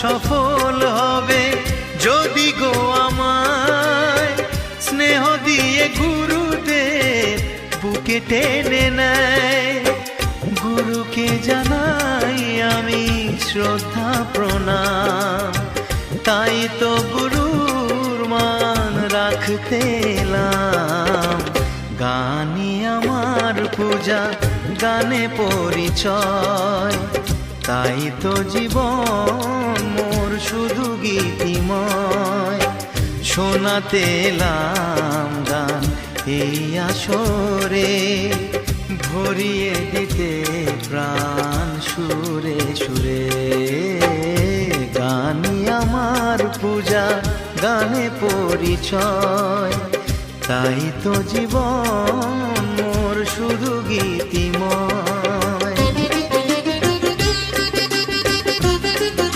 সফল হবে যদি গো আমায় স্নেহ দিয়ে গুরুদেব বুকে টেনে নেয়। গুরুকে জানাই আমি শ্রদ্ধা প্রণাম, তাই তো গুরুর মান রাখতে এলাম। গানই আমার পূজা, গানে পরিচয়, তাই তো জীবন মোর শুধু গীতিময়। শোনাতে এলাম গান এই আসরে, ভরিয়ে দিতে প্রাণ সুরে সুরে। গানই আমার পূজা, গানে পরিচয়, তাই তো জীবন মোর শুধু গীতিময়।